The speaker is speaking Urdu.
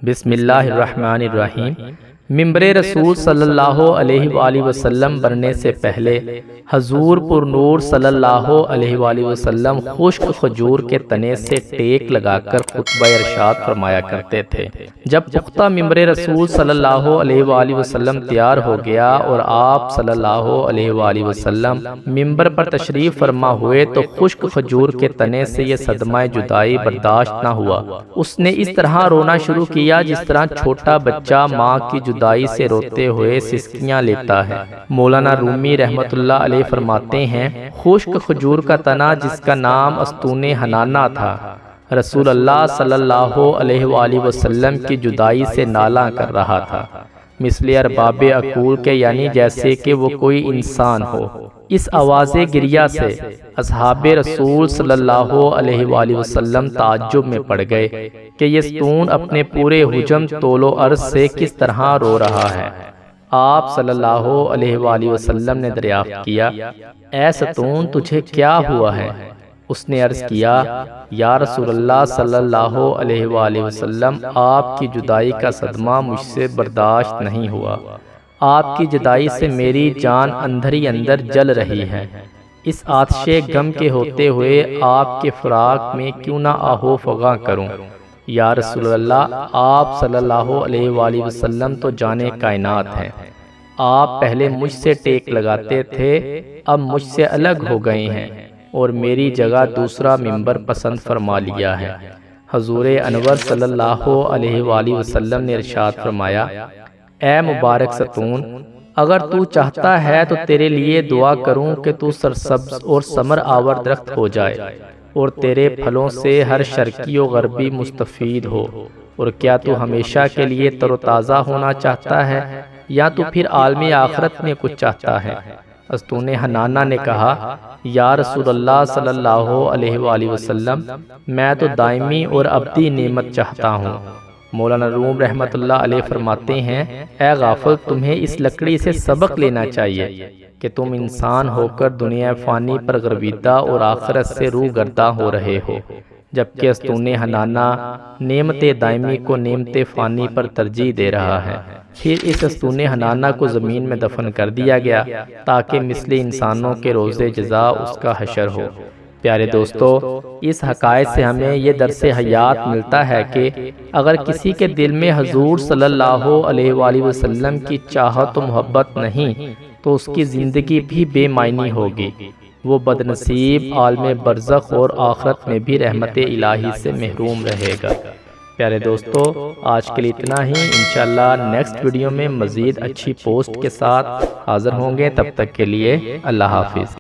بسم اللہ الرحمن الرحیم۔ ممبر رسول صلی اللہ علیہ وآلہ وسلم بننے سے پہلے حضور پر نور صلی اللہ علیہ وآلہ وسلم خشک کھجور کے تنے سے ٹیک لگا کر خطبہ ارشاد فرمایا کرتے تھے۔ جب پختہ ممبر رسول صلی اللہ علیہ وآلہ وسلم تیار ہو گیا اور آپ صلی اللہ علیہ وآلہ وسلم ممبر پر تشریف فرما ہوئے تو خشک کھجور کے تنے سے یہ صدمہ جدائی برداشت نہ ہوا۔ اس نے اس طرح رونا شروع کیا جس طرح چھوٹا بچہ ماں کی جدائی سے روتے ہوئے سسکیاں لیتا ہے۔ مولانا رومی رحمت اللہ علیہ فرماتے ہیں، خشک کھجور کا تنا جس کا نام استون حنانہ تھا، رسول اللہ صلی اللہ علیہ وآلہ وسلم کی جدائی سے نالاں کر رہا تھا، مثل ارباب عقول کے، یعنی جیسے کہ وہ کوئی انسان ہو۔ اس آواز گریہ سے اصحاب رسول صلی اللہ علیہ وآلہ وسلم تعجب میں پڑ گئے کہ یہ ستون اپنے پورے حجم طول و عرض سے کس طرح رو رہا ہے۔ آپ صلی اللہ علیہ وآلہ وسلم نے دریافت کیا، اے ستون تجھے کیا ہوا ہے؟ اس نے عرض کیا، یا رسول اللہ صلی اللہ علیہ وآلہ وسلم، آپ کی جدائی کا صدمہ مجھ سے برداشت نہیں ہوا۔ آپ کی جدائی سے میری جان اندر ہی اندر جل رہی ہے۔ اس آتش غم کے ہوتے ہوئے آپ کے فراق میں کیوں نہ آہو فغاں کروں؟ یا رسول اللہ، آپ صلی اللہ علیہ وآلہ وسلم تو جانے کائنات ہیں۔ آپ پہلے مجھ سے ٹیک لگاتے تھے، اب مجھ سے الگ ہو گئے ہیں اور میری جگہ دوسرا ممبر پسند فرما لیا ہے۔ حضور انور صلی اللہ علیہ وآلہ وسلم نے ارشاد فرمایا، اے مبارک ستون، اگر تو چاہتا ہے تو تیرے لیے دعا کروں کہ تو سرسبز اور ثمر آور درخت ہو جائے اور تیرے پھلوں سے ہر شرقی و غربی مستفید ہو، اور کیا تو ہمیشہ کے لیے تر و تازہ ہونا چاہتا ہے یا تو پھر عالم آخرت میں کچھ چاہتا ہے؟ استون حنانہ نے کہا، یا رسول اللہ صلی اللہ علیہ وآلہ وسلم، میں تو دائمی اور ابدی نعمت چاہتا ہوں۔ مولانا روم رحمت اللہ علیہ فرماتے ہیں، اے غافل، تمہیں اس لکڑی سے سبق لینا چاہیے کہ تم انسان ہو کر دنیا فانی پر گرویدہ اور آخرت سے روح گرداں ہو رہے ہو، جبکہ استون حنانہ نعمت دائمی کو نعمت فانی پر ترجیح دے رہا ہے۔ پھر اس استون حنانہ کو زمین میں دفن کر دیا گیا تاکہ مثل انسانوں کے روز جزا اس کا حشر ہو۔ پیارے دوستو، اس حقائق سے ہمیں یہ درس حیات ملتا ہے کہ اگر کسی کے دل میں حضور صلی اللہ علیہ وآلہ وسلم کی چاہت و محبت نہیں تو اس کی زندگی بھی بے معنی ہوگی، وہ بدنصیب عالم برزخ اور آخرت میں بھی رحمت الہی سے محروم رہے گا۔ پیارے دوستو، آج کے لیے اتنا ہی، انشاءاللہ نیکسٹ ویڈیو میں مزید اچھی پوسٹ کے ساتھ حاضر ہوں گے۔ تب تک کے لیے اللہ حافظ۔